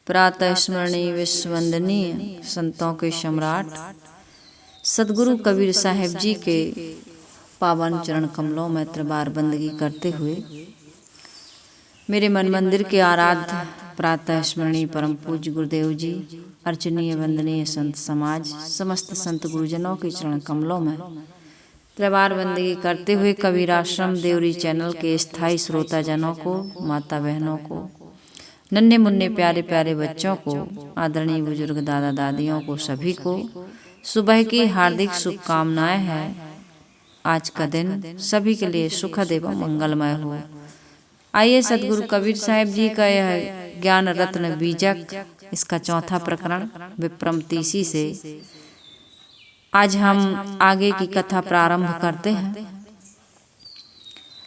प्रातः स्मरणीय विश्ववंदनीय संतों के सम्राट सदगुरु कबीर साहिब जी के पावन चरण कमलों में त्रिबार बंदगी करते हुए मेरे मन मंदिर के आराध्य प्रातः स्मरणीय परम पूज्य गुरुदेव जी, अर्चनीय वंदनीय संत समाज, समस्त संत गुरुजनों के चरण कमलों में त्रिबार बंदगी करते हुए कबीर आश्रम देवरी चैनल के स्थायी श्रोता जनों को, माता बहनों को, नन्हे मुन्ने प्यारे प्यारे बच्चों को, आदरणीय बुजुर्ग दादा दादियों को, सभी को सुबह की हार्दिक शुभकामनाएं हैं। आज का दिन सभी के लिए सुखद एवं मंगलमय हो। आइए सदगुरु कबीर साहिब जी का यह ज्ञान रत्न बीजक, इसका चौथा प्रकरण विप्रम तीसी से आज हम आगे की कथा प्रारंभ करते हैं।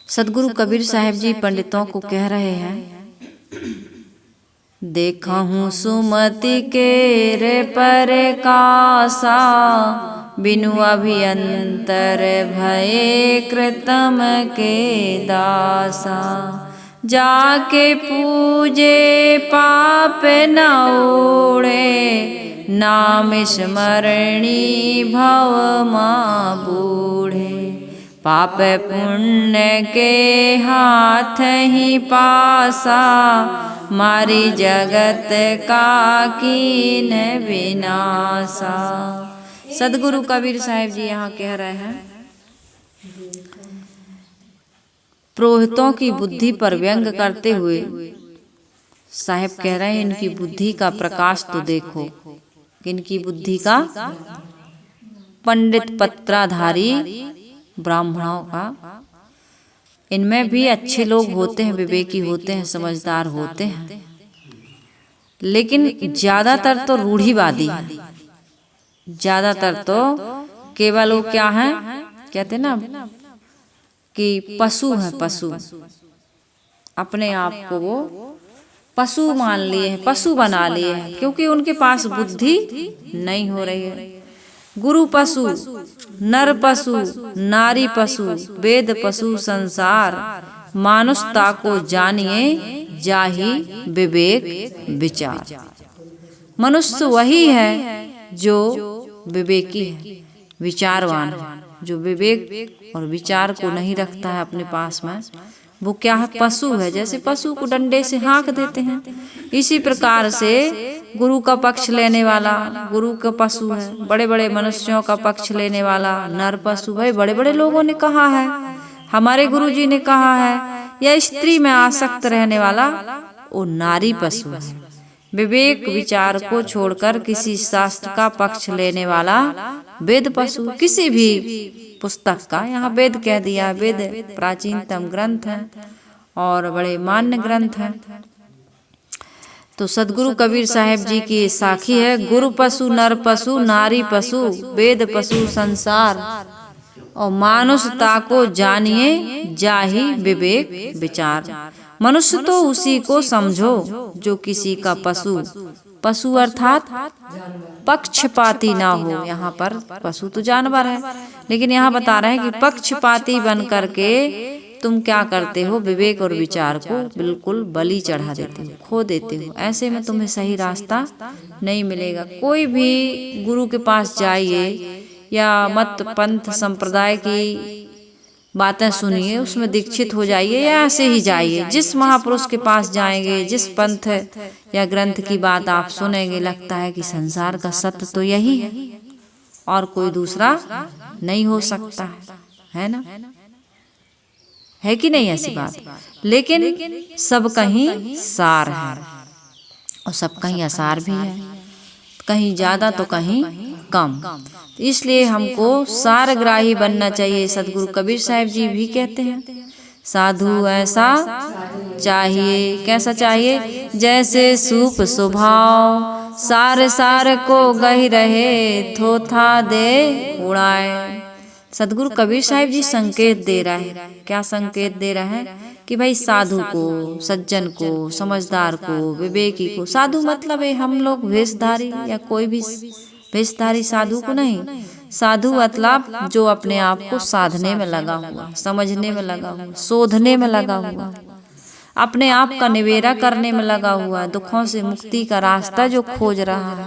सदगुरु कबीर साहिब जी पंडितों को कह रहे हैं, देखा हूँ सुमति के रे परकासा, बिनु अभियंतर भये कृतम के दासा। जाके पूजे पाप न ओढ़े, नाम स्मरणी भव माँ बूढ़े। पाप पुण्य के हाथ ही पासा, मारी जगत का कीन विनाशा। सदगुरु कबीर साहिब जी यहाँ कह रहे हैं, पुरोहितों की बुद्धि पर व्यंग करते हुए साहिब कह रहे हैं, इनकी बुद्धि का प्रकाश तो देखो। इनकी बुद्धि का, पंडित पत्राधारी ब्राह्मणों का, इनमें भी अच्छे लोग होते हैं, विवेकी होते हैं, समझदार होते हैं, लेकिन ज्यादातर तो रूढ़िवादी है। ज्यादातर तो केवल वो क्या है, कहते ना कि पशु है, पशु। अपने आप को वो पशु मान लिए हैं, पशु बना लिए हैं, क्योंकि उनके पास बुद्धि नहीं हो रही है। गुरु पशु, नर पशु, नारी पशु, वेद पशु संसार, मानुषता को जानिए जाहि विवेक विचार। मनुष्य वही है जो विवेकी है, विचारवान है। जो विवेक और विचार को नहीं रखता है अपने पास में, वो क्या है, पशु है। जैसे पशु को डंडे से हाँक देते हैं, इसी प्रकार से गुरु का पक्ष लेने वाला गुरु का पशु है। बड़े बड़े मनुष्यों का पक्ष लेने वाला नर पशु है। बड़े बड़े लोगों ने कहा है, हमारे गुरु जी ने कहा है, या स्त्री में आसक्त रहने वाला वो नारी पशु है। विवेक विचार को छोड़कर किसी शास्त्र का पक्ष लेने वाला वेद पशु। किसी भी पुस्तक का, यहाँ वेद कह दिया, वेद प्राचीनतम ग्रंथ है और बड़े मान्य ग्रंथ है। तो सदगुरु कबीर साहिब जी की साखी है, गुरु पशु, नर पशु, नारी पशु, वेद पशु संसार, और मानुषता को जानिए जाहि विवेक विचार। मनुष्य तो उसी को समझो जो किसी का पशु, पशु अर्थात पक्षपाती ना हो। यहाँ पर पशु तो जानवर है, लेकिन यहाँ बता रहे हैं कि पक्षपाती बन करके तुम क्या करते हो, विवेक और विचार को बिल्कुल बलि चढ़ा देते हो, खो देते हो। ऐसे में तुम्हें सही रास्ता नहीं मिलेगा। कोई भी गुरु के पास जाइए या मत पंथ संप्रदाय की बातें सुनिए, उसमें दीक्षित हो जाइए या ऐसे ही जाइए। जिस महापुरुष के पास जाएंगे, जिस पंथ या ग्रंथ की बात आप सुनेंगे, लगता है कि संसार का सत्य तो यही है और कोई दूसरा नहीं हो सकता है ना, है कि नहीं ऐसी बात। लेकिन सब कहीं सार है और सब कहीं असार भी है, कहीं ज्यादा तो कहीं कम। इसलिए हमको सारग्राही बनना चाहिए। सदगुरु कबीर साहिब जी भी कहते हैं, साधु ऐसा चाहिए। कैसा चाहिए, जैसे सूप स्वभाव, सार सार को गही रहे, थोथा दे उड़ाए। सदगुरु कबीर साहिब जी संकेत दे रहे हैं। क्या संकेत दे रहे हैं कि भाई साधु को, सज्जन को, समझदार को, विवेकी को, साधु मतलब है हम लोग वेशधारी या कोई भी वेशधारी साधु को नहीं। साधु मतलब जो अपने आप को साधने में लगा हुआ, समझने में लगा हुआ, शोधने में लगा हुआ, अपने आप का निवेरा करने में लगा हुआ है, दुखों से मुक्ति का रास्ता जो खोज रहा है,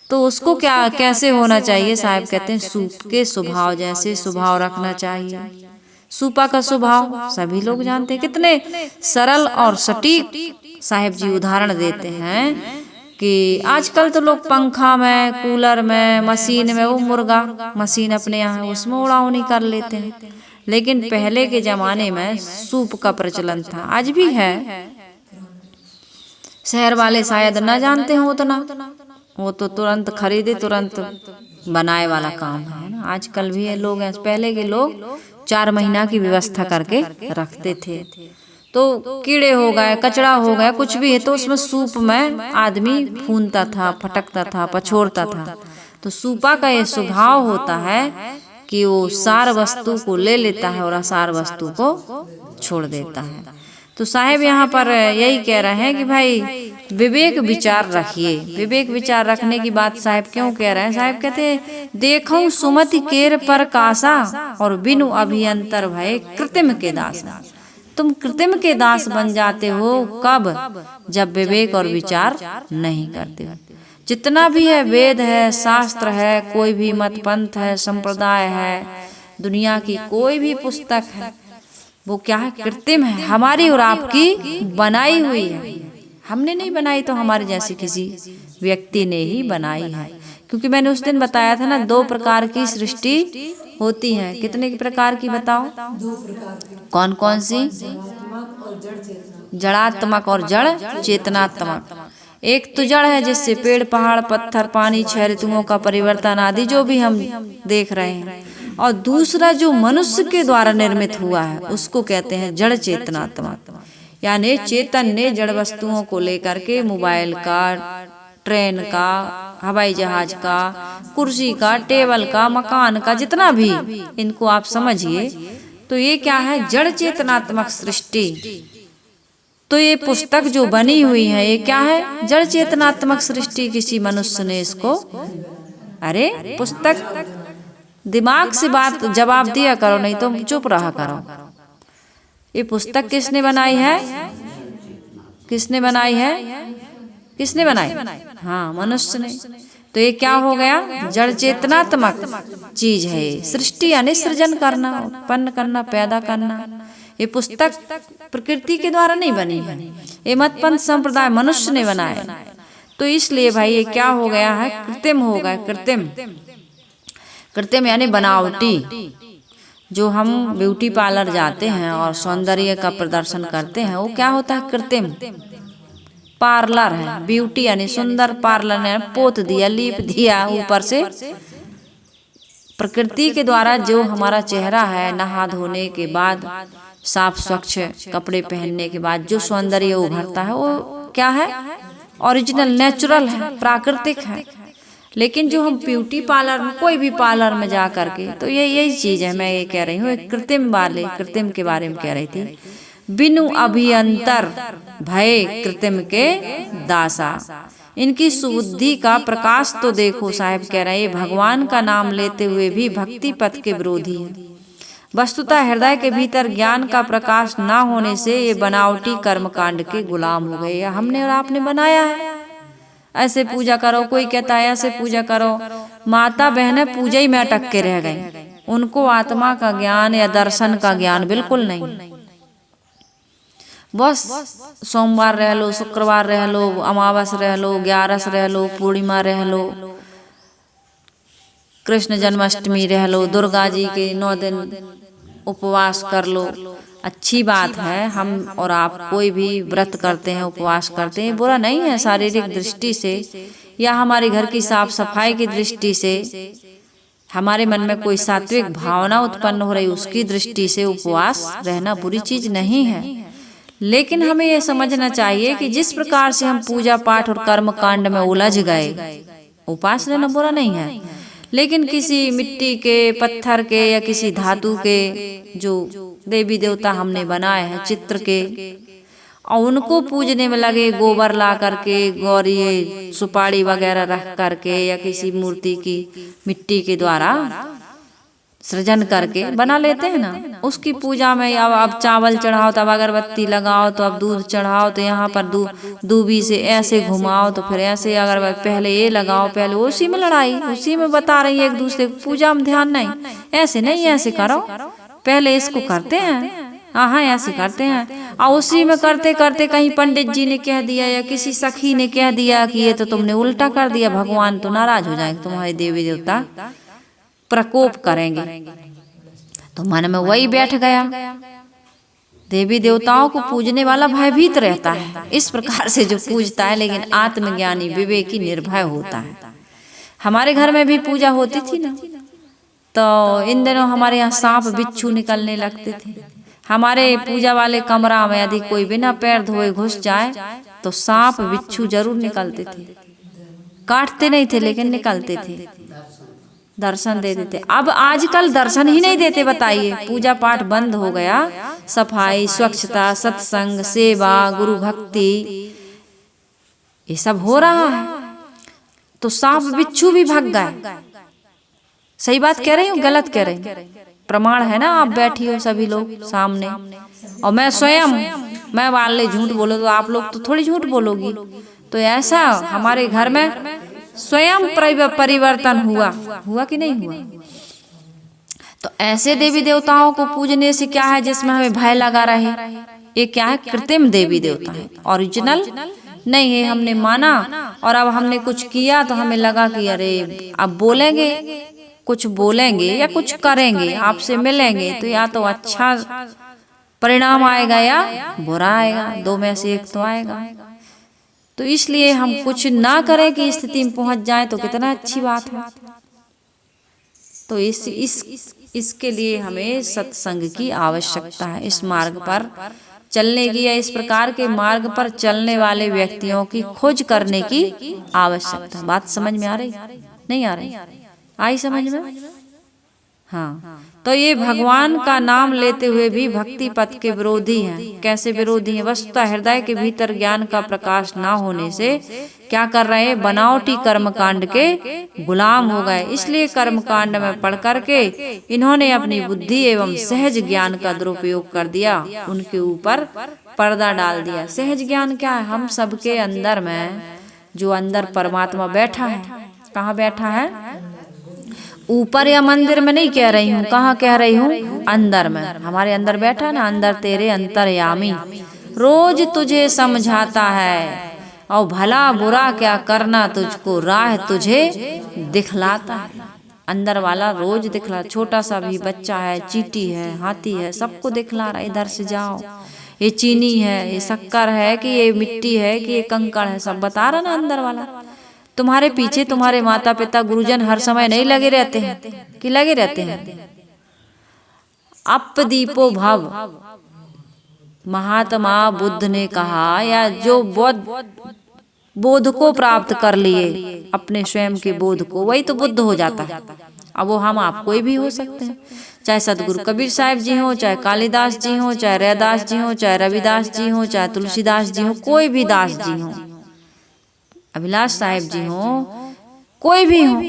तो उसको क्या कैसे होना चाहिए? साहब कहते हैं सूप के स्वभाव जैसे स्वभाव रखना चाहिए। सूपा का स्वभाव सभी लोग जानते हैं, कितने सरल और सटीक साहिब जी उदाहरण देते हैं कि आजकल तो लोग पंखा में, कूलर में, मशीन में, वो मुर्गा मशीन अपने यहाँ उसमें उड़ावनी कर लेते हैं, लेकिन पहले के जमाने में सूप का प्रचलन था, आज भी है। शहर वाले शायद न जानते हो उतना, वो तो तुरंत खरीदे तुरंत बनाए वाला काम है ना। आजकल भी है लोग, पहले के लोग 4 महीना की व्यवस्था करके रखते थे। तो कीड़े हो गए, कचरा हो गया, कुछ भी है तो उसमें सूप में आदमी फूंता था, फटकता था, पछोड़ता था। तो सूपा का ये स्वभाव होता है कि वो सार वस्तु को ले लेता है और असार वस्तु को छोड़ देता है। तो साहेब यहाँ पर यही कह रहे हैं कि भाई विवेक विचार रखिए। विवेक विचार रखने की बात साहेब क्यों कह रहे हैं? साहेब कहते हैं देखो सुमति केर पर कासा और बिनु अभियंतर भय कृत्रिम के दास। तुम कृत्रिम के दास बन जाते हो कब? जब विवेक और विचार नहीं करते हो। जितना भी है वेद है, शास्त्र है, कोई भी मत पंथ है, संप्रदाय है, दुनिया की कोई भी पुस्तक है, वो क्या है? कृत्रिम है, हमारी और आपकी बनाई हुई है। हमने नहीं बनाई तो हमारे जैसे किसी व्यक्ति ने ही बनाई है। क्योंकि मैंने उस दिन बताया था ना, 2 प्रकार की सृष्टि होती है। कितने प्रकार की बताओ? 2 प्रकार की। कौन कौन सी? जड़ात्मक और जड़ चेतनात्मक। एक तो जड़ है जिससे पेड़, पहाड़, पत्थर, पानी, 6 ऋतुओं का परिवर्तन आदि जो भी हम देख रहे हैं, और दूसरा जो मनुष्य के द्वारा निर्मित हुआ है उसको कहते हैं जड़ चेतनात्मक। यानी चेतन ने जड़ वस्तुओं को लेकर के मोबाइल का, ट्रेन का, हवाई जहाज का, कुर्सी का, टेबल का, मकान का, जितना भी इनको आप समझिए, तो ये क्या है? जड़ चेतनात्मक सृष्टि। तो ये पुस्तक जो बनी हुई है ये क्या है? जड़ चेतनात्मक सृष्टि। किसी मनुष्य ने इसको, अरे पुस्तक, दिमाग से बात जवाब दिया करो, नहीं तो चुप रहा करो। ये पुस्तक किसने बनाई है? किसने बनाई है? किसने बनाई? हाँ, मनुष्य ने। तो ये क्या हो गया? जड़ चेतनात्मक चीज है। सृष्टि यानी सृजन करना, उत्पन्न करना, पैदा करना। ये पुस्तक प्रकृति के द्वारा नहीं बनी है, ये मतपंथ संप्रदाय मनुष्य ने बनाया। तो इसलिए भाई ये क्या हो गया है? कृत्रिम हो गया। कृत्रिम, कृत्रिम यानी बनावटी। जो हम ब्यूटी पार्लर जाते हैं और सौंदर्य का प्रदर्शन करते हैं, वो क्या होता है? कृत्रिम पार्लर है। ब्यूटी यानी सुंदर, पार्लर ने पोत दिया, लीप दिया ऊपर से। प्रकृति के द्वारा जो हमारा चेहरा है, नहा धोने के बाद, साफ स्वच्छ कपड़े पहनने के बाद जो सौंदर्य उभरता है, वो क्या है? ओरिजिनल, नेचुरल है, प्राकृतिक है। लेकिन जो हम ब्यूटी पार्लर में, कोई भी पार्लर में जा करके, तो यही चीज है। मैं ये कह रही हूँ कृत्रिम वाले, कृत्रिम के बारे में कह रही थी। बिनु अभियंतर भय कृत्रिम के दासा। इनकी सुबुद्धि का प्रकाश तो देखो। साहब कह रहे हैं भगवान का नाम लेते हुए भी भक्ति पथ के विरोधी है। वस्तुतः हृदय के भीतर ज्ञान का प्रकाश ना होने से ये बनावटी कर्मकांड के गुलाम हो गए। या हमने और आपने बनाया है, ऐसे पूजा करो, कोई कहता है ऐसे पूजा करो। माता बहनें पूजा ही में अटक के रह गई, उनको आत्मा का ज्ञान या दर्शन का ज्ञान बिल्कुल नहीं। बस सोमवार रह लो, शुक्रवार रह लो, अमावस रह लो, 11 रह लो, पूर्णिमा रह लो, कृष्ण जन्माष्टमी रह लो, दुर्गा जी के 9 दिन उपवास कर लो। अच्छी बात है, हम और आप कोई भी व्रत करते हैं, उपवास करते हैं, बुरा नहीं है। शारीरिक दृष्टि से या हमारे घर की साफ सफाई की दृष्टि से, हमारे मन में कोई सात्विक भावना उत्पन्न हो रही, उसकी दृष्टि से उपवास रहना बुरी चीज नहीं है। लेकिन हमें यह समझना चाहिए कि जिस प्रकार से हम पूजा पाठ और कर्म कांड में उलझ गए, उपवास रहना बुरा नहीं है। लेकिन किसी मिट्टी के, पत्थर के या किसी धातु के जो देवी देवता हमने बनाए हैं, चित्र के, और उनको पूजने में लगे, गोबर ला करके, गौरी सुपारी वगैरह रख करके, या किसी मूर्ति की मिट्टी के द्वारा, सृजन करके बना लेते हैं ना, उसकी पूजा में अब चावल चढ़ाओ, तब अगरबत्ती लगाओ, तो अब दूध चढ़ाओ, तो यहाँ पर दूबी से ऐसे घुमाओ, तो फिर ऐसे अगरबत्ती पहले ये लगाओ, पहले उसी में लड़ाई, उसी में बता रही है एक दूसरे को, पूजा में ध्यान नहीं, ऐसे नहीं, ऐसे करो, पहले इसको करते हैं, हाँ ऐसे करते हैं। और उसी में करते करते कहीं पंडित जी ने कह दिया या किसी सखी ने कह दिया कि ये तो तुमने उल्टा कर दिया, भगवान तो नाराज हो जाएंगे, तुम्हारे देवी देवता प्रकोप करेंगे। तो मन में वही बैठ गया, देवी देवताओं को पूजने वाला भयभीत रहता है, इस प्रकार से जो पूजता है, लेकिन आत्मज्ञानी विवेकी निर्भय होता है। हमारे घर में भी पूजा होती थी ना, तो इन दिनों हमारे यहाँ सांप बिच्छू निकलने लगते थे। हमारे पूजा वाले कमरा में यदि कोई बिना पैर धोए घुस जाए तो सांप बिच्छू जरूर निकलते थे, काटते नहीं थे लेकिन निकलते थे, दर्शन दे देते। अब आजकल दर्शन ही नहीं देते, बताइए, पूजा पाठ बंद हो गया, सफाई, स्वच्छता, सत्संग, सेवा, गुरु भक्ति, ये सब हो रहा है, तो सांप बिच्छू भी भाग गए। सही बात कह रही हूँ, गलत कह रही हूँ? प्रमाण है ना, आप बैठी हो सभी लोग सामने, और मैं स्वयं, मैं वाले झूठ बोलो तो आप लोग तो थोड़ी झूठ बोलोगी। तो ऐसा हमारे घर में स्वयं परिवर्तन हुआ कि नहीं हुआ? तो ऐसे देवी देवताओं को पूजने से क्या है, जिसमें हमें भय लगा रहे, ये क्या है, कृत्रिम देवी देवता है, ओरिजिनल नहीं है। हमने माना और अब हमने कुछ किया तो हमें लगा कि अरे अब बोलेंगे, कुछ बोलेंगे या कुछ करेंगे, आपसे मिलेंगे, तो या तो अच्छा परिणाम आएगा या बुरा आएगा, दो में से एक तो आएगा। तो इसलिए हम कुछ ना करें कि स्थिति में पहुंच जाए तो कितना अच्छी बात है। तो इसके लिए हमें सत्संग की आवश्यकता है, इस मार्ग पर चलने की, या इस प्रकार के मार्ग पर चलने वाले व्यक्तियों की खोज करने की आवश्यकता। बात समझ में आ रही, नहीं आ रही? आई समझ में? हाँ। तो ये भगवान का नाम लेते हुए भी भक्ति पथ के विरोधी हैं। कैसे विरोधी हैं? वस्तुतः हृदय के भीतर ज्ञान का प्रकाश ना होने से क्या कर रहे हैं, बनावटी कर्मकांड के गुलाम हो गए। इसलिए कर्मकांड में पढ़ करके इन्होंने अपनी बुद्धि एवं सहज ज्ञान का दुरुपयोग कर दिया, उनके ऊपर पर्दा डाल दिया। सहज ज्ञान क्या है? हम सबके अंदर में जो अंदर परमात्मा बैठा है, कहाँ बैठा है? ऊपर या मंदिर में नहीं कह रही हूँ, कहाँ कह रही हूँ? अंदर में, हमारे अंदर बैठा ना, अंदर तेरे अंतर्यामी रोज तुझे समझाता है और भला बुरा क्या करना तुझको राह तुझे दिखलाता है। अंदर वाला रोज दिखला, छोटा सा भी बच्चा है, चींटी है, हाथी है, सबको दिखला रहा है, इधर से जाओ, ये चीनी है, ये शक्कर है कि ये मिट्टी है कि ये कंकड़ है, सब बता रहा ना अंदर वाला। तुम्हारे पीछे तुम्हारे माता पिता गुरुजन हर समय नहीं लगे रहते हैं कि लगे रहते हैं? अपदीपो भव, महात्मा बुद्ध ने कहा, या जो बोध को प्राप्त कर लिए, अपने स्वयं के बोध को, वही तो बुद्ध हो जाता है। अब वो हम आप कोई भी हो सकते हैं, चाहे सदगुरु कबीर साहिब जी हो, चाहे कालिदास जी हो, चाहे रैदास जी हो, चाहे रविदास जी हो, चाहे तुलसीदास जी हो, कोई भी दास जी हो, अभिलाष साहिब जी हो, कोई भी हो,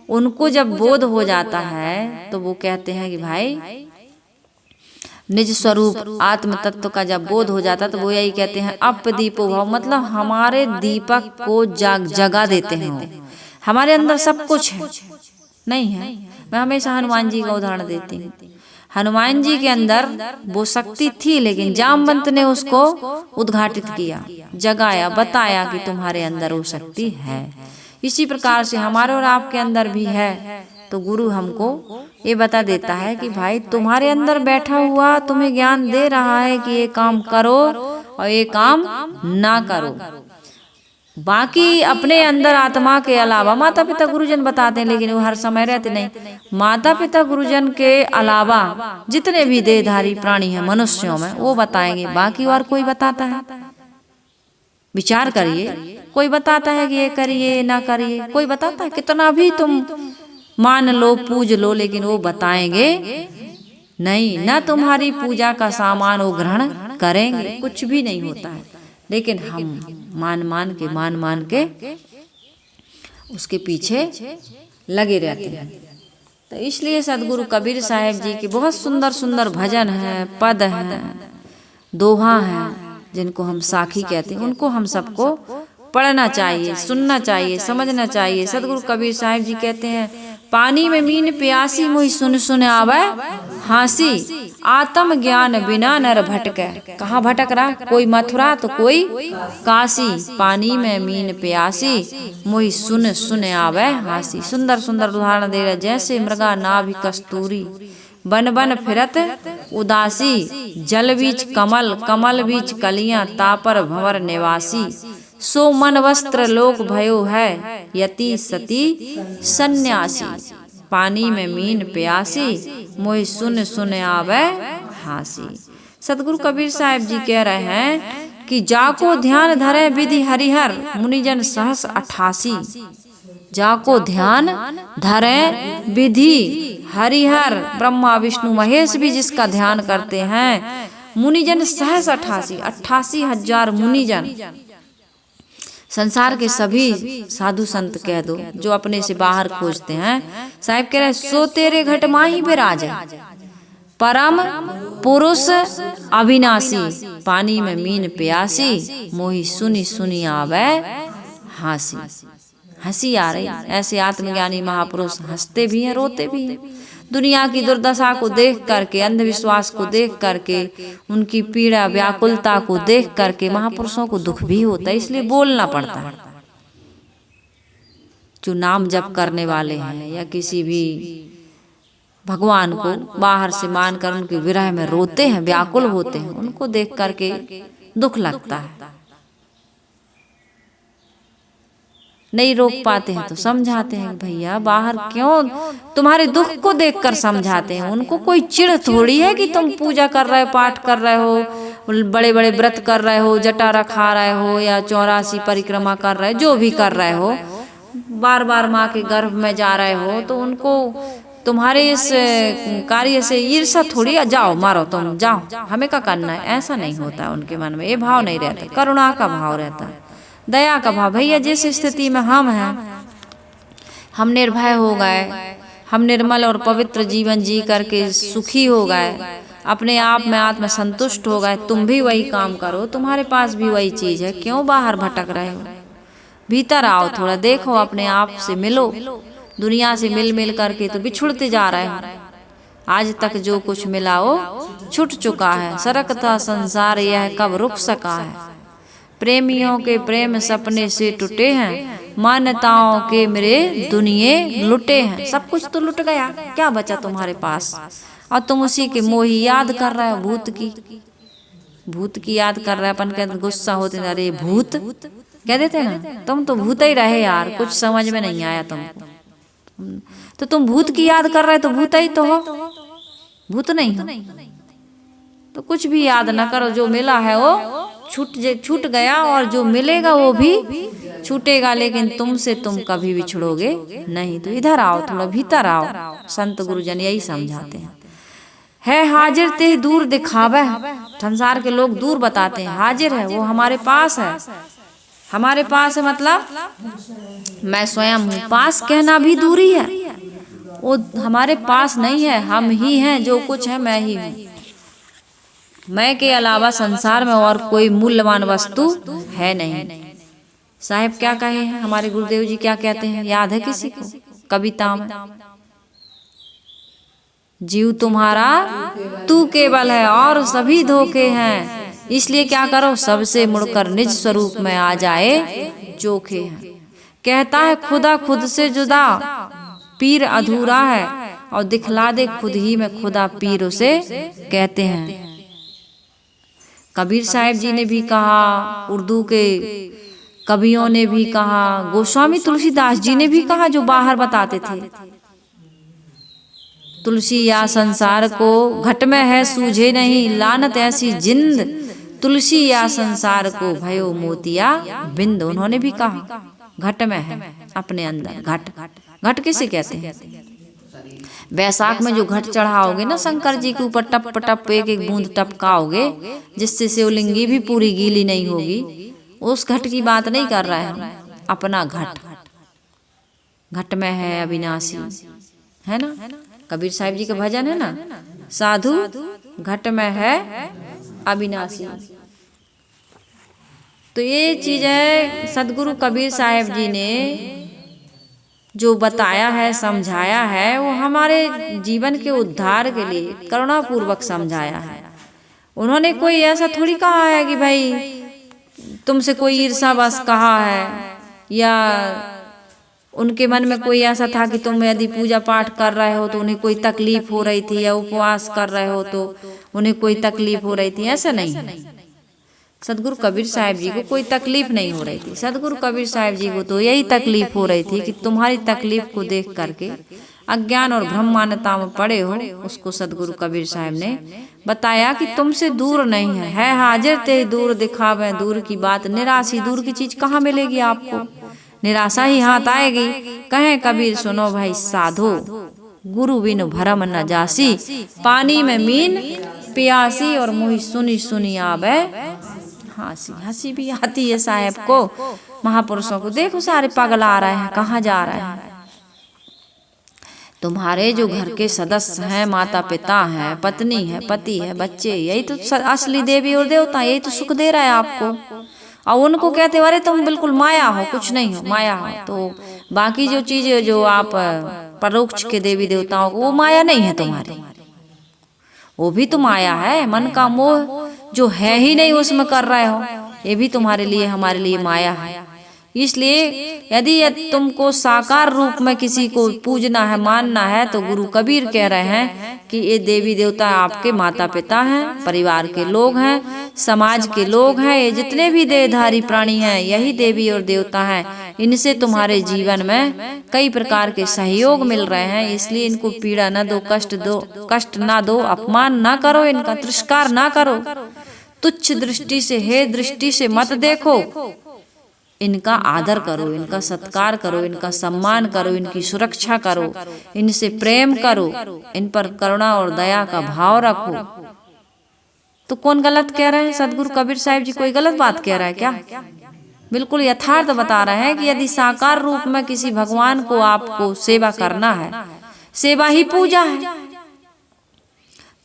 उनको जब बोध हो जाता है तो वो कहते हैं कि भाई निज स्वरूप आत्म तत्व का जब बोध हो जाता तो वो यही कहते हैं अपदीपो भव, मतलब हमारे दीपक को जगा देते हैं। हमारे अंदर सब कुछ है, नहीं है? मैं हमेशा हनुमान जी का उदाहरण देती हूँ। हनुमान जी के अंदर वो शक्ति थी, लेकिन जामवंत ने उसको उद्घाटित किया, जगाया, बताया कि तुम्हारे अंदर वो शक्ति है। इसी प्रकार से हमारे और आपके अंदर भी है। तो गुरु हमको ये बता देता है कि भाई तुम्हारे अंदर बैठा हुआ तुम्हें ज्ञान दे रहा है कि ये काम करो और ये काम ना करो। बाकी अपने अंदर आत्मा के अलावा माता पिता गुरुजन बताते हैं, लेकिन वो हर समय रहते नहीं। माता पिता गुरुजन के अलावा जितने भी देहधारी प्राणी हैं मनुष्यों में, वो बताएंगे। बाकी और कोई बताता है? विचार करिए, कोई बताता है कि ये करिए ना करिए? कोई बताता है? कितना भी तुम मान लो, पूज लो, लेकिन वो बताएंगे नहीं। ना तुम्हारी पूजा का सामान वो ग्रहण करेंगे, कुछ भी नहीं होता है। लेकिन हम मान मान के उसके पीछे लगे रहते हैं। तो इसलिए सदगुरु कबीर साहब जी के बहुत सुंदर सुंदर भजन हैं, पद हैं, दोहा हैं, जिनको हम साखी कहते हैं, उनको हम सबको पढ़ना चाहिए, सुनना चाहिए, समझना चाहिए। सदगुरु कबीर साहब जी कहते हैं, पानी में मीन प्यासी मुई सुन सुन आवे हांसी, आत्म ज्ञान बिना नर भटके। कहाँ भटक रहा? कोई मथुरा तो कोई काशी। पानी में मीन प्यासी मुई सुन सुन आवे हांसी। सुंदर सुंदर उदाहरण दे रहे, जैसे मृगा नाभि कस्तूरी, बन बन फिरत उदासी, जल बीच कमल, कमल बीच कलियां, तापर भंवर निवासी, सो मन वस्त्र लोक भयो है, यति सती सन्यासी। पानी में मीन प्यासी मोहि सुन सुन आवे हांसी। सदगुरु कबीर साहब जी कह रहे हैं कि जाको ध्यान धरे विधि हरिहर, मुनिजन सहस 88। जाको ध्यान धरे विधि हरिहर, ब्रह्मा विष्णु महेश भी जिसका ध्यान करते हैं, मुनिजन सहस 88,000 मुनिजन। संसार के सभी साधु संत कह दो जो अपने से बाहर खोजते हैं, साहिब कह रहे सो तेरे घट माही विराज, परम पुरुष अविनाशी, पानी में मीन प्यासी, मोहि सुनी सुनी आवे हांसी। हंसी आ रही। ऐसे आत्मज्ञानी महापुरुष हंसते भी हैं, रोते भी हैं। दुनिया की दुर्दशा को देख करके, अंधविश्वास को देख करके, उनकी पीड़ा व्याकुलता को देख करके महापुरुषों को दुख भी होता है, इसलिए बोलना पड़ता है। जो नाम जप करने वाले हैं या किसी भी भगवान को बाहर से मानकर उनके विरह में रोते हैं, व्याकुल होते हैं, उनको देख करके दुख लगता है। नहीं रोक पाते हैं तो समझाते हैं, भैया बाहर क्यों, तुम्हारे दुख को देखकर समझाते हैं। उनको कोई चिढ़ थोड़ी है कि तुम पूजा कर रहे हो, पाठ कर रहे हो, बड़े बड़े व्रत कर रहे हो, जटा रखा रहे हो या 84 परिक्रमा कर रहे हो, जो भी कर रहे हो, बार बार माँ के गर्भ में जा रहे हो, तो उनको तुम्हारे इस कार्य से ईर्ष्या थोड़ी, जाओ मारो तुम जाओ, हमें क्या करना है, ऐसा नहीं होता है उनके मन में। ये भाव नहीं रहता, करुणा का भाव रहता है, दया का भाव। भैया जिस स्थिति में हम हैं, हम निर्भय हो गए, हम निर्मल और पवित्र जीवन जी करके सुखी हो गए, अपने आप में आत्म संतुष्ट हो गए, तुम भी वही काम करो, तुम्हारे पास भी वही चीज है, क्यों बाहर भटक रहे हो? भीतर आओ, थोड़ा देखो, अपने आप से मिलो। दुनिया से मिल मिल करके तो बिछुड़ते जा रहे हो। आज तक जो कुछ मिला हो छूट चुका है, सरकता संसार यह कब रुक सका है। प्रेमियों के प्रेम सपने से टूटे हैं, मान्यताओं के मेरे दुनिये लुटे हैं। सब कुछ तो लुट गया, क्या बचा तुम्हारे पास? और तुम उसी के मोही याद कर रहे हो, भूत की याद कर रहे। अपन कहते गुस्सा होते, अरे भूत कह देते ना, तुम तो भूत ही रहे यार, कुछ समझ में नहीं आया तुमको, तो तुम भूत की याद कर रहे, तो भूत ही तो हो, भूत नहीं हो। तो कुछ भी याद ना करो, जो मिला है वो छूट गया, और जो मिलेगा वो भी छूटेगा, लेकिन तुमसे तुम कभी बिछड़ोगे नहीं। तो इधर आओ, थोड़ा भीतर आओ। संत गुरुजन यही समझाते हैं। है हाजिर ते दूर दिखावे, संसार के लोग दूर बताते हैं, हाजिर है वो हमारे पास है। हमारे पास है मतलब मैं स्वयं हूँ, पास कहना भी दूरी है, वो हमारे पास नहीं है, हम ही हैं, जो कुछ है मैं ही हूँ। मैं के अलावा संसार में और कोई मूल्यवान वस्तु है नहीं। साहिब क्या कहे हैं, हमारे गुरुदेव जी क्या कहते हैं, याद है किसी को? कविता में, जीव तुम्हारा तू केवल है और सभी धोखे हैं, इसलिए क्या करो, सबसे मुड़कर निज स्वरूप में आ जाए चोखे हैं। कहता है खुदा खुद से जुदा, पीर अधूरा है, और दिखला दे खुद ही में खुदा, पीर उसे कहते हैं। कबीर साहब जी ने भी कहा, उर्दू के कवियों ने भी कहा, गोस्वामी तुलसीदास जी ने भी कहा, जो बाहर बताते थे, तुलसी या संसार को घट में है सूझे नहीं, लानत ऐसी जिंद, तुलसी या संसार को भयो मोतिया बिंद। उन्होंने भी कहा घट में है, अपने अंदर घट। घट किसे कहते हैं? वैशाख में जो घट चढ़ाओगे ना शंकर जी के ऊपर, टप टप एक एक बूंद टपकाओगे, जिससे शिवलिंगी भी पूरी गीली नहीं होगी, उस घट की बात नहीं कर रहे हैं। अपना घट, घट में है अविनाशी, है ना, कबीर साहिब जी का भजन है ना, साधु घट में है अविनाशी। तो ये चीज है सदगुरु कबीर साहिब जी ने जो बताया है, समझाया है, वो हमारे जीवन के उद्धार के लिए करुणापूर्वक समझाया है। उन्होंने कोई ऐसा थोड़ी कहा है कि भाई तुमसे कोई ईर्षा बस कहा है, या उनके मन में कोई ऐसा था कि तुम यदि पूजा पाठ कर रहे हो तो उन्हें कोई तकलीफ हो रही थी, या उपवास कर रहे हो तो उन्हें कोई तकलीफ हो रही थी। ऐसा नहीं है। सदगुरु कबीर साहिब जी को कोई तकलीफ नहीं हो रही थी। सदगुरु कबीर साहिब जी को तो यही तकलीफ हो रही थी कि तुम्हारी तकलीफ को देख करके अज्ञान और भ्रम मान्यता में पड़े हो। उसको सदगुरु कबीर साहिब ने बताया कि तुमसे दूर नहीं है हाजिर ते दूर दिखावे दूर की बात निराशी। दूर की चीज कहाँ मिलेगी आपको, निराशा ही हाथ आएगी। कहें कबीर सुनो भाई साधो, गुरु बिन भरम न जासी, पानी में मीन प्यासी और मुही सुनी सुनी आवे हंसी। हंसी भी आती है साहेब को, महापुरुषों को। देखो सारे पागल आ रहे हैं, कहाँ जा रहे हैं। तुम्हारे जो घर के सदस्य हैं, माता पिता हैं, पत्नी है, पति है, बच्चे, यही तो असली देवी और देवता, यही तो सुख दे रहा है आपको। और उनको कहते अरे तुम बिल्कुल माया हो, कुछ नहीं हो, माया हो। तो बाकी जो चीजें जो आप परोक्ष के देवी देवताओं को, वो माया नहीं है तुम्हारी, वो भी तो माया है। मन का मोह जो है ही नहीं उसमें कर रहे हो, ये भी तुम्हारे लिए हमारे लिए माया है। इसलिए यदि तुमको साकार रूप में किसी को पूजना है, मानना है, तो गुरु कबीर कह रहे हैं कि ये देवी देवता आपके माता पिता हैं, परिवार के लोग हैं, समाज के लोग हैं। ये जितने भी देहधारी प्राणी हैं यही देवी और देवता हैं। इनसे तुम्हारे जीवन में कई प्रकार के सहयोग मिल रहे हैं। इसलिए इनको पीड़ा न दो, कष्ट ना दो, अपमान ना करो, इनका तिरस्कार ना करो, तुच्छ दृष्टि से, हे दृष्टि से मत देखो। इनका आदर करो, इनका सत्कार करो, इनका सम्मान करो, इनकी सुरक्षा करो, इनसे प्रेम करो, इन पर करुणा और दया का भाव रखो। तो कौन गलत कह रहे हैं? सदगुरु कबीर साहिब जी कोई गलत बात कह रहा है क्या? बिल्कुल यथार्थ बता रहे हैं कि यदि साकार रूप में किसी भगवान को आपको सेवा करना है, सेवा ही पूजा है।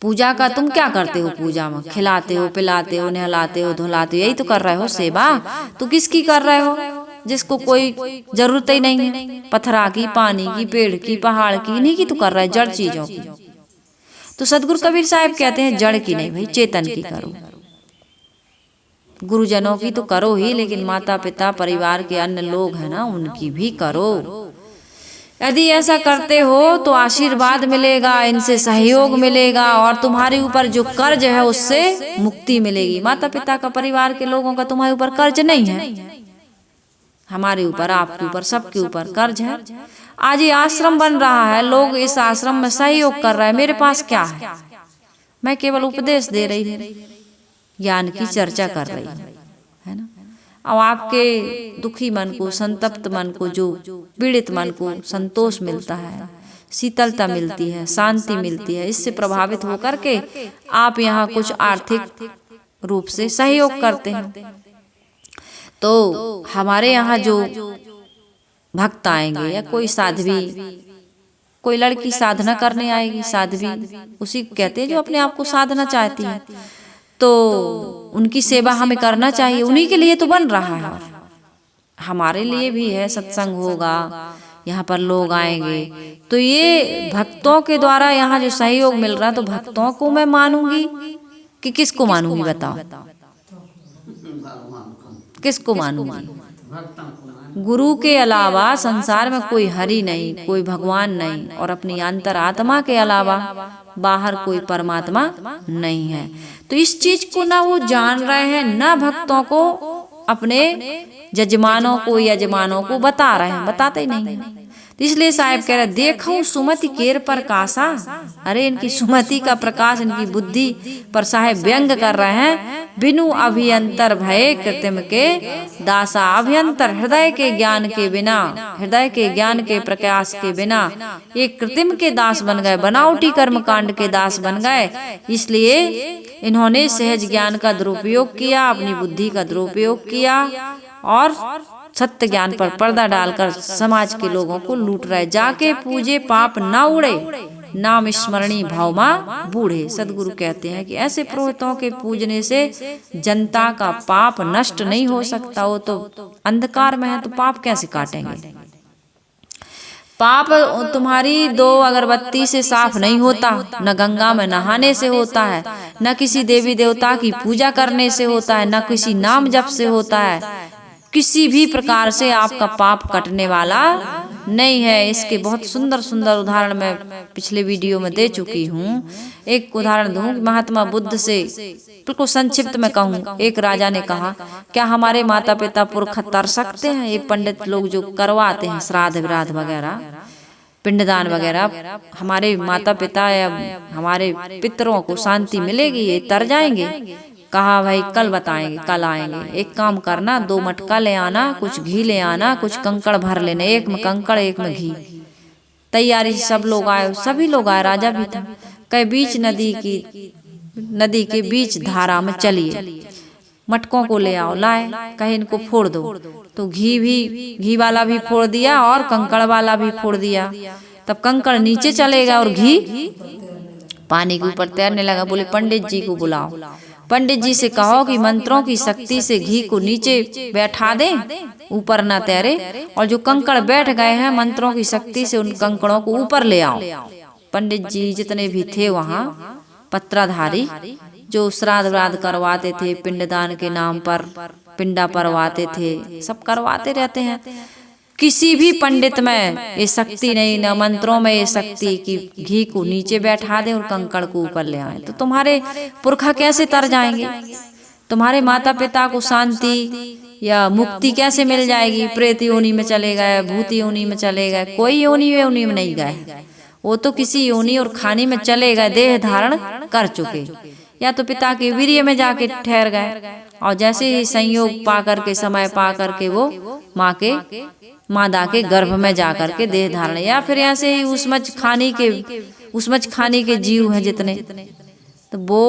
पूजा का तुम क्या करते हो? पूजा में खिलाते हो, पिलाते हो, नहलाते हो, धुलाते हो, यही तो कर रहे हो सेवा। तो किसकी कर रहे हो? जिसको कोई जरूरत ही नहीं है, पत्थरा की, पानी की, पेड़ की, पहाड़ की, इन्हीं की तो कर रहे हैं, जड़ चीजों की। तो सदगुरु कबीर साहिब कहते हैं जड़ की नहीं भाई, चेतन की करो। गुरुजनों की तो करो ही, लेकिन माता पिता, परिवार के अन्य लोग हैं ना, उनकी भी करो। यदि ऐसा करते हो तो आशीर्वाद मिलेगा, इनसे सहयोग मिलेगा, और तुम्हारे ऊपर जो कर्ज है उससे मुक्ति मिलेगी। माता पिता का, परिवार के लोगों का तुम्हारे ऊपर कर्ज नहीं है, हमारे ऊपर, आपके ऊपर, सबके ऊपर कर्ज है। आज ये आश्रम बन रहा है, लोग इस आश्रम में सहयोग कर रहे हैं। मेरे पास क्या है? मैं केवल उपदेश दे रही हूँ, ज्ञान की चर्चा कर रही हूँ, है ना। अब आपके दुखी मन को, संतप्त मन को, जो पीड़ित मन को संतोष मिलता है, शीतलता मिलती है, शांति मिलती है। इससे प्रभावित होकर के आप यहाँ कुछ आर्थिक रूप से सहयोग करते हैं। तो हमारे यहाँ जो भक्त आएंगे, या कोई साध्वी, कोई लड़की साधना करने आएगी, साध्वी उसी कहते हैं जो अपने आप को साधना चाहती है, तो उनकी सेवा हमें करना चाहिए। उन्हीं के लिए तो बन रहा है, हमारे लिए भी है। सत्संग होगा, यहाँ पर लोग आएंगे, तो ये भक्तों के द्वारा यहाँ जो सहयोग मिल रहा है, तो भक्तों को मैं मानूंगी कि किसको मानूंगी? बताओ, किसको मानूंगी? गुरु के अलावा संसार में कोई हरि नहीं, कोई भगवान नहीं, और अपनी अंतरात्मा के अलावा बाहर कोई परमात्मा नहीं है। तो इस चीज को ना वो जान रहे हैं, ना भक्तों को, अपने जजमानों को, यजमानों को बता रहे हैं, बताते ही नहीं है। तो इसलिए साहिब कह रहे देखो सुमति केर प्रकाशा। अरे इनकी सुमति का प्रकाश, इनकी बुद्धि पर साहिब व्यंग कर रहे हैं। बिनु अभियंतर भय कृत्रिम के दासा। अभियंतर हृदय के ज्ञान के बिना, हृदय के ज्ञान के प्रकाश के बिना ये कृत्रिम के दास बन गए, बनावटी कर्म कांड के दास बन गए। इसलिए इन्होंने सहज ज्ञान का दुरुपयोग किया, अपनी बुद्धि का दुरुपयोग किया, और सत्य ज्ञान पर पर्दा डालकर समाज के लोगों को लूट रहे। जाके पूजे पाप ना उड़े, नाम स्मरणी भाव मां बूढ़े। सदगुरु कहते हैं कि ऐसे पुरोहितों के पूजने से जनता का पाप नष्ट नहीं हो सकता। वो तो अंधकार में है तो पाप कैसे काटेंगे। पाप तुम्हारी 2 अगरबत्ती से साफ नहीं होता, न गंगा में नहाने से होता है, न किसी देवी देवता की पूजा करने से होता है, न किसी नाम जप से होता है। किसी भी प्रकार से आपका पाप कटने वाला नहीं है। इसके बहुत सुंदर सुंदर उदाहरण मैं पिछले वीडियो में दे चुकी हूँ। एक उदाहरण दूं, महात्मा बुद्ध से बिल्कुल संक्षिप्त में कहूँ। एक राजा ने कहा, क्या हमारे माता पिता पुरख तर सकते हैं? ये पंडित लोग जो करवाते हैं श्राद्ध विराध वगैरह, पिंडदान वगैरह, हमारे माता पिता या हमारे पितरों को शांति मिलेगी? ये तर जाएंगे? कहा भाई कल बताएंगे, कल आएंगे। एक काम करना, 2 मटका ले आना, कुछ घी ले आना, कुछ कंकड़ भर लेने, एक में कंकड़ एक में घी। तैयारी सब लोग आए, सभी लोग आए, राजा भी था। कहे बीच नदी के बीच धारा में चलिए, मटकों को ले आओ। लाए, कहे इनको फोड़ दो। तो घी वाला भी फोड़ दिया और कंकड़ वाला भी फोड़ दिया। तब कंकड़ नीचे चलेगा और घी पानी के ऊपर तैरने लगा। बोले पंडित जी को बुलाओ, पंडित जी से कहो कि मंत्रों की शक्ति से घी को नीचे बैठा दे, ऊपर ना तैरे, और जो कंकड़ बैठ गए हैं मंत्रों की शक्ति से उन कंकड़ों को ऊपर ले आओ। पंडित जी जितने भी थे वहाँ पत्राधारी, जो श्राद्ध व्राद्ध करवाते थे, पिंडदान के नाम पर पिंडा परवाते थे, सब करवाते रहते हैं। किसी भी पंडित में ये शक्ति नहीं, न मंत्रों में ये शक्ति कि घी को नीचे बैठा दे और कंकड़ को ऊपर ले आए। तो तुम्हारे पुरखा कैसे तर जाएंगे? तुम्हारे माता पिता को शांति या मुक्ति कैसे मिल जाएगी? प्रेत योनि में चले गए, भूत योनि में चले गए, कोई योनि में नहीं गए। वो तो किसी योनि और खानी में चले गए, देह धारण कर चुके, या तो पिता के वीर्य में जाके ठहर गए। और जैसे ही संयोग पा करके, समय पा करके वो मादा के गर्भ में जा करके देह धारण, या फिर ऐसे ही उसमच खानी के जीव हैं जितने, तो वो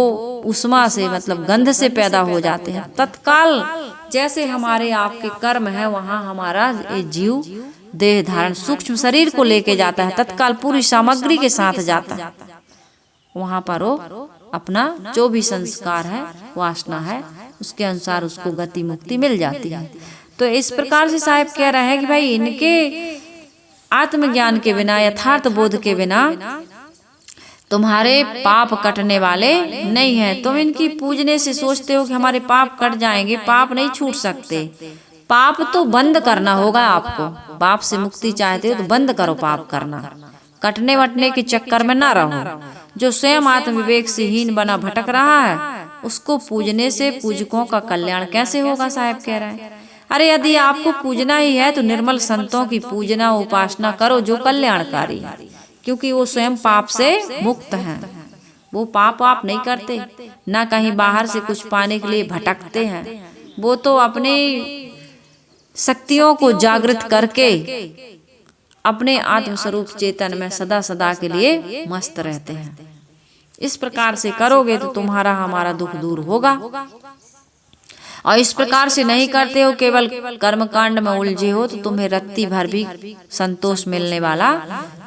उष्मा से मतलब गंध से पैदा हो जाते हैं। तत्काल जैसे हमारे आपके कर्म है, वहाँ हमारा ये जीव देह धारण सूक्ष्म शरीर को लेके जाता है, तत्काल पूरी सामग्री के साथ जाता है। वहाँ पर वो अपना जो भी संस्कार है, वासना है, उसके अनुसार उसको गति मुक्ति मिल जाती है। तो इस प्रकार से साहब कह रहे हैं कि भाई इनके आत्मज्ञान के बिना, यथार्थ बोध के बिना तुम्हारे पाप कटने वाले नहीं हैं। तुम इनकी पूजने से सोचते हो कि हमारे पाप कट जाएंगे, पाप नहीं छूट सकते। पाप तो बंद करना होगा आपको। पाप से मुक्ति चाहते हो तो बंद करो पाप करना, कटने वटने के चक्कर में ना रहो। जो स्वयं आत्म विवेक से हीन बना भटक रहा है, उसको पूजने से पूजकों का कल्याण कैसे होगा? साहब कह रहे हैं, अरे यदि आपको पूजना ही है तो निर्मल संतों की पूजना उपासना करो जो कल्याणकारी है, क्योंकि वो स्वयं पाप से मुक्त हैं। वो पाप आप नहीं करते, ना कहीं बाहर से कुछ पाने के लिए भटकते हैं। वो तो अपनी शक्तियों को जागृत करके अपने आत्मस्वरूप चेतन में सदा सदा के लिए मस्त रहते हैं। इस प्रकार से करोगे तो तुम्हारा हमारा दुख दूर होगा। और इस प्रकार से नहीं करते हो, केवल कर्मकांड में उलझे हो, तो तुम्हें रत्ती भर भी संतोष मिलने वाला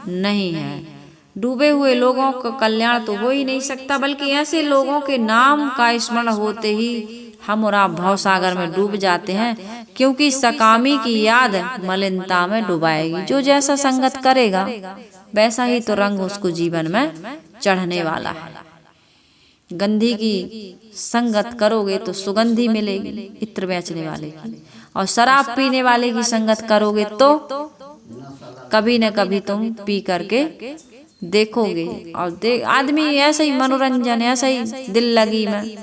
नहीं है। डूबे हुए लोगों का कल्याण तो हो ही नहीं सकता, बल्कि ऐसे लोगों के नाम का स्मरण होते ही हम और आप भव सागर में डूब जाते हैं, क्योंकि सकामी की याद मलिनता में डुबाएगी। जो जैसा संगत करेगा वैसा ही तो रंग उसको जीवन में चढ़ने वाला है। गंधी की संगत करोगे तो सुगंधी मिलेगी इत्र बेचने वाले की, और शराब पीने वाले की संगत करोगे तो कभी न कभी तुम पी करके देखोगे। और आदमी ऐसे ही मनोरंजन, ऐसे ही दिल लगी में,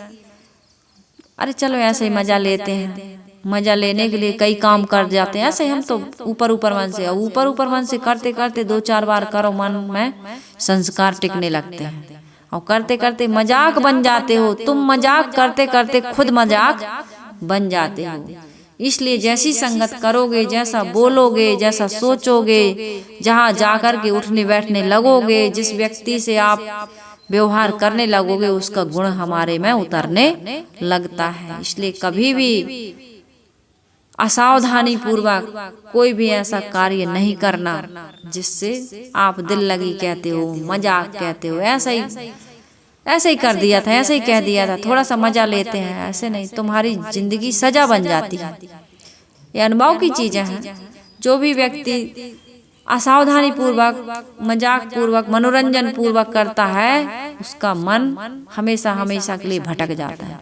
अरे चलो ऐसे ही मजा लेते हैं, मजा लेने के लिए कई काम कर जाते हैं। ऐसे हम तो ऊपर मन से करते करते 2-4 बार करो, मन में संस्कार टिकने लगते हैं और करते करते मजाक बन जाते हो। तुम मजाक करते करते खुद मजाक बन जाते हो। इसलिए जैसी संगत करोगे, जैसा बोलोगे, जैसा सोचोगे, जहाँ जाकर के उठने बैठने लगोगे, जिस व्यक्ति से आप व्यवहार करने लगोगे, उसका गुण हमारे में उतरने लगता है। इसलिए कभी भी असावधानी पूर्वक कोई भी ऐसा कार्य नहीं करना जिससे आप दिल लगी कहते हो, मजाक कहते हो, ऐसे ही कर दिया था, ऐसे ही कह दिया था, थोड़ा सा मजा लेते हैं, ऐसे नहीं, तुम्हारी जिंदगी सजा बन जाती है। ये अनुभव की चीजें हैं। जो भी व्यक्ति असावधानी पूर्वक, मजाक पूर्वक, मनोरंजन पूर्वक करता है, उसका मन हमेशा हमेशा के लिए भटक जाता है।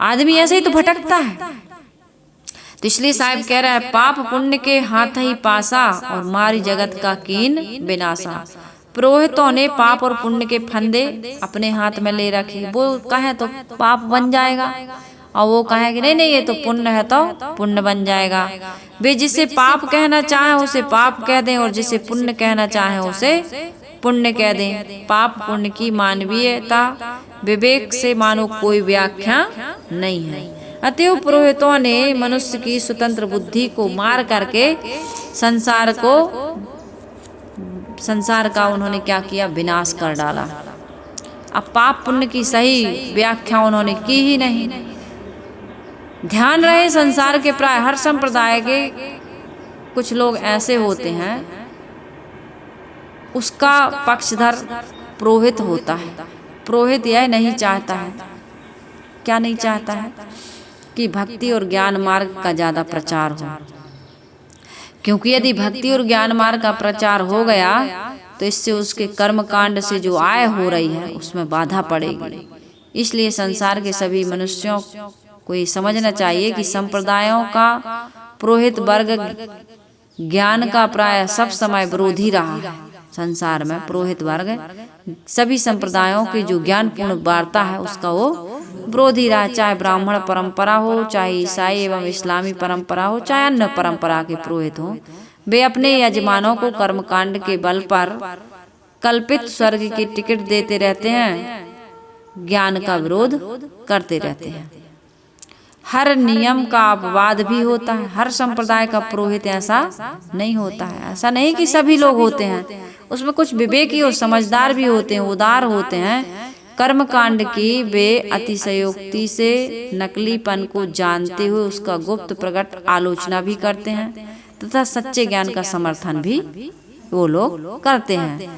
आदमी ऐसे ही तो भटकता है। तो इसलिए साहब कह रहा है, पाप पुण्य के हाथ ही पासा और मारी जगत का कीन विनाशा। पुरोहितों ने पाप और पुण्य के फंदे अपने हाथ में ले रखे। वो कहे तो पाप बन जाएगा और वो कहे कि नहीं नहीं ये तो पुण्य है तो पुण्य बन जाएगा। वे जिसे पाप कहना चाहे उसे पाप कह दें और जिसे पुण्य कहना चाहे उसे पुण्य कह दें। पाप पुण्य की मानवीयता विवेक से मानो कोई व्याख्या नहीं है। अतएव पुरोहितों ने मनुष्य की स्वतंत्र बुद्धि को मार करके संसार का उन्होंने क्या किया, विनाश कर डाला। अब पाप पुण्य की सही व्याख्या उन्होंने की ही नहीं। ध्यान रहे, संसार के प्राय हर संप्रदाय के कुछ लोग ऐसे होते हैं, उसका पक्षधर पुरोहित होता है। पुरोहित यह नहीं चाहता है, क्या नहीं चाहता है, कि भक्ति और ज्ञान मार्ग का ज्यादा प्रचार हो। क्योंकि यदि भक्ति और ज्ञान मार्ग का प्रचार हो गया तो इससे उसके कर्म कांड से जो आय हो रही है उसमें बाधा पड़ेगी। इसलिए संसार के सभी मनुष्यों को ये समझना चाहिए कि संप्रदायों का पुरोहित वर्ग ज्ञान का प्राय सब समय विरोधी रहा है। संसार में पुरोहित वर्ग सभी संप्रदायों की जो ज्ञान पूर्ण वार्ता है उसका वो विरोधी रहा। चाहे ब्राह्मण परंपरा हो, चाहे ईसाई एवं इस्लामी परंपरा हो, चाहे अन्य परंपरा के पुरोहित हो, वे अपने यजमानों को कर्मकांड के बल पर कल्पित स्वर्ग की टिकट देते रहते हैं, ज्ञान का विरोध करते रहते हैं। हर नियम का अपवाद भी होता है। हर संप्रदाय का पुरोहित ऐसा नहीं होता है। ऐसा नहीं कि सभी लोग होते हैं, उसमें कुछ विवेकी और समझदार भी होते हैं, उदार होते हैं। कर्म कांड की वे अतिशयोक्ति से नकलीपन को जानते हुए उसका गुप्त प्रकट आलोचना भी करते हैं तथा सच्चे ज्ञान का समर्थन भी वो लोग करते हैं।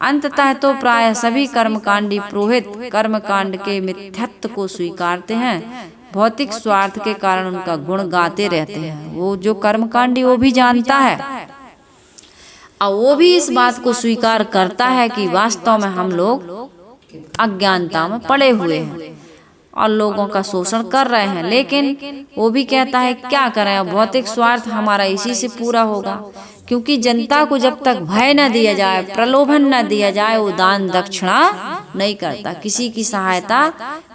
अंततः तो प्राय सभी कर्मकांडी पुरोहित कर्मकांड के मिथ्यात्व को स्वीकारते हैं। भौतिक स्वार्थ के कारण उनका गुण गाते रहते हैं। वो जो कर्मकांडी वो भी जानता है और वो भी इस बात को स्वीकार करता है कि वास्तव में हम लोग अज्ञानता में पड़े हुए हैं और लोगों का शोषण कर रहे हैं, लेकिन वो भी कहता है क्या करें, भौतिक स्वार्थ हमारा इसी से पूरा होगा। क्योंकि जनता को जब तक भय न दिया जाए, प्रलोभन न दिया जाए, वो दान दक्षिणा नहीं करता, किसी की सहायता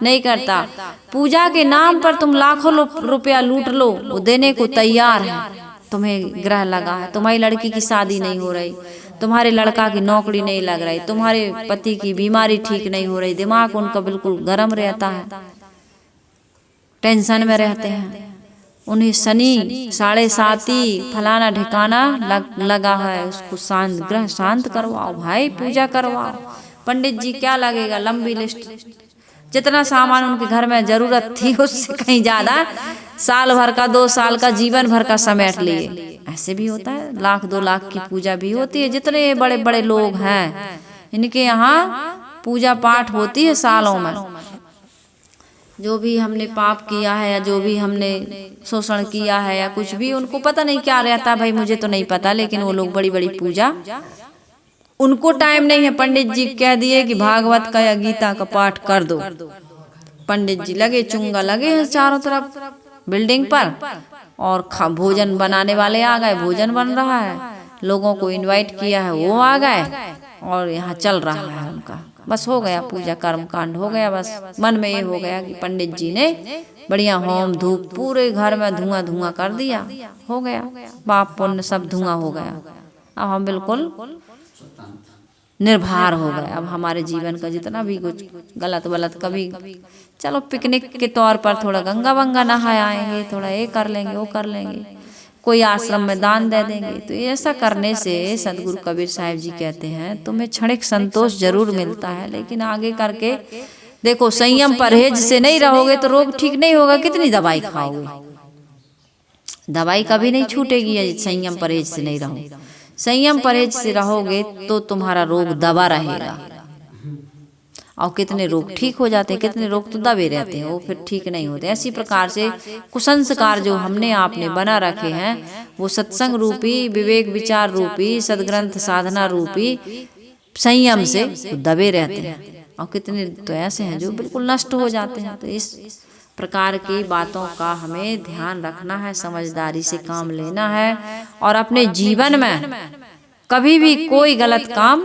नहीं करता। पूजा के नाम पर तुम लाखों रुपया लूट लो, वो देने को तैयार है। तुम्हें ग्रह लगा है, तुम्हारी लड़की की शादी नहीं हो रही, तुम्हारे लड़का की नौकरी नहीं लग रही, तुम्हारे पति की बीमारी ठीक नहीं हो रही, दिमाग उनका बिल्कुल गर्म रहता है, टेंशन में रहते हैं, उन्हें शनि 7.5 फलाना ठिकाना लगा है, उसको शांत ग्रह शांत करवाओ भाई, पूजा करवाओ। पंडित जी क्या लगेगा, लंबी लिस्ट, जितना सामान उनके घर में जरूरत थी उससे कहीं ज्यादा साल भर का 2 साल का जीवन भर का समेट लिए। ऐसे भी होता है, 1-2 लाख की पूजा भी होती है। जितने बड़े बड़े लोग हैं इनके यहाँ पूजा पाठ होती है सालों में। जो भी हमने पाप किया है या जो भी हमने शोषण किया है या कुछ भी, उनको पता नहीं क्या रहता भाई, मुझे तो नहीं पता, लेकिन वो लोग बड़ी बड़ी पूजा, उनको टाइम नहीं है। पंडित जी कह दिए कि भागवत का या गीता का पाठ कर दो, पंडित जी लगे चुंगा लगे हैं चारों तरफ बिल्डिंग पर, और भोजन बनाने वाले आ गए, भोजन बन रहा है, लोगों को इनवाइट किया है वो आ गए और यहाँ चल रहा है उनका, बस हो गया पूजा कर्म कांड हो गया। बस मन में ये हो गया कि पंडित जी ने बढ़िया होम धूप पूरे घर में धुआं धुआं कर दिया, हो गया पाप पुण्य सब धुआं हो गया। अब हम बिल्कुल निर्भर हो गए। अब हमारे जीवन का जितना भी कुछ गलत वलत, कभी चलो पिकनिक के तौर पर थोड़ा गंगा वंगा नहा आएंगे, थोड़ा ये कर लेंगे वो कर लेंगे, कोई आश्रम में दान दे देंगे, तो ऐसा करने से सदगुरु कबीर साहिब जी कहते हैं तुम्हें क्षणिक संतोष जरूर मिलता है, लेकिन आगे करके देखो संयम परहेज से नहीं रहोगे तो रोग ठीक नहीं होगा, कितनी दवाई खाओगे। दवाई कभी नहीं छूटेगी यदि संयम परहेज से नहीं रहो। संयम परहेज से रहोगे तो तुम्हारा रोग दबा रहेगा। और कितने रोग ठीक हो जाते हैं, कितने रोग तो दबे रहते हैं, वो फिर ठीक नहीं होते। इसी प्रकार से कुसंस्कार जो हमने आपने बना रखे हैं वो सत्संग रूपी, विवेक विचार रूपी, सदग्रंथ साधना रूपी संयम से तो दबे रहते हैं। और कितने तो ऐसे हैं जो बिल्कुल नष्ट हो जाते हैं। तो इस प्रकार की बातों का हमें ध्यान रखना है, समझदारी से काम लेना है और अपने जीवन में कभी भी कोई गलत काम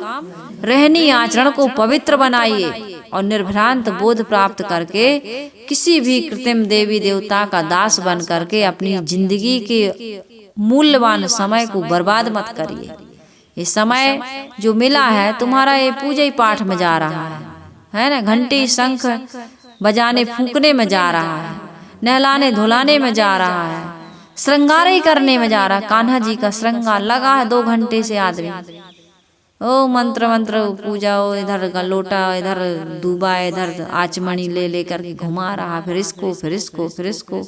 रहनी आचरण को पवित्र बनाइए और निर्भ्रांत बोध प्राप्त करके किसी भी कृत्रिम देवी देवता का दास बन करके अपनी जिंदगी के मूल्यवान समय को बर्बाद मत करिए। ये समय जो मिला है तुम्हारा ये पूजा ही पाठ में जा रहा है ना, घंटी शंख बजाने फूकने में जा रहा है, नहलाने धुलाने में जा रहा है, श्रृंगार ही करने में जा रहा है। कान्हा जी का श्रृंगार लगा है 2 घंटे से आदमी ओ मंत्र मंत्र पूजा, हो इधर लोटा, इधर दूबा, इधर आचमणी ले लेकर के घुमा रहा, फिर इसको फिर इसको फिर इसको।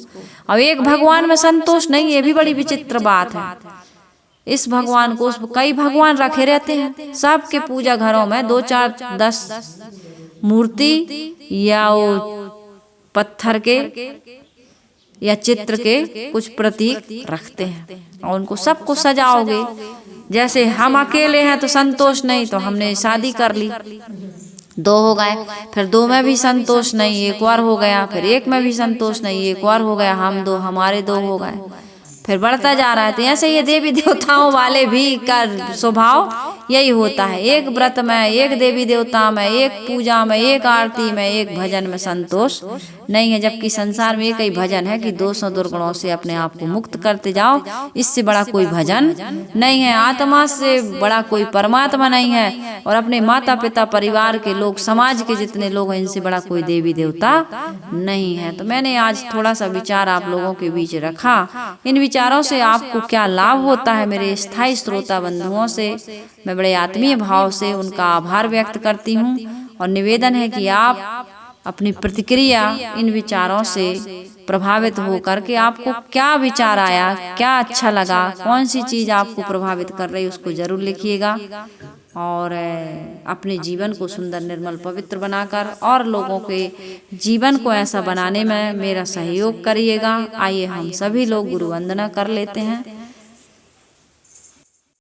अब एक भगवान में संतोष नहीं, ये भी बड़ी विचित्र बात है। इस भगवान को कई भगवान रखे रहते हैं, सबके पूजा घरों में 2 4 10 मूर्ति या वो पत्थर के या चित्र के कुछ प्रतीक रखते हैं और उनको सबको सजाओगे। जैसे हम अकेले हैं तो संतोष नहीं, तो हमने शादी कर ली, 2 हो गए, फिर 2 में भी संतोष नहीं, 1 और हो गया, फिर 1 में भी संतोष नहीं, 1 और हो गया, हम 2 हमारे 2 हो गए, फिर बढ़ता जा रहा है। तो ऐसे ये देवी देवताओं वाले भी का स्वभाव यही होता है, एक व्रत में, एक देवी देवता में, एक पूजा में, एक आरती में, एक भजन में संतोष नहीं है। जबकि संसार में एक ही भजन है कि दोषों दुर्गुणों से अपने आप को मुक्त करते जाओ, इससे बड़ा कोई भजन नहीं है। आत्मा से बड़ा कोई परमात्मा नहीं है और अपने माता पिता परिवार के लोग, समाज के जितने लोग हैं, इनसे बड़ा कोई देवी देवता नहीं है। तो मैंने आज थोड़ा सा विचार आप लोगों के बीच रखा। इन विचारों से आपको क्या लाभ होता है मेरे स्थायी श्रोता बंधुओं से मैं बड़े आत्मीय भाव से उनका आभार व्यक्त करती हूँ और निवेदन है कि आप अपनी प्रतिक्रिया इन विचारों से प्रभावित होकर के आपको क्या विचार आया, क्या अच्छा लगा, कौन सी चीज़ आपको प्रभावित कर रही है, उसको जरूर लिखिएगा और अपने जीवन को सुंदर निर्मल पवित्र बनाकर और लोगों के जीवन को ऐसा बनाने में मेरा सहयोग करिएगा। आइए हम सभी लोग गुरु वंदना कर लेते हैं।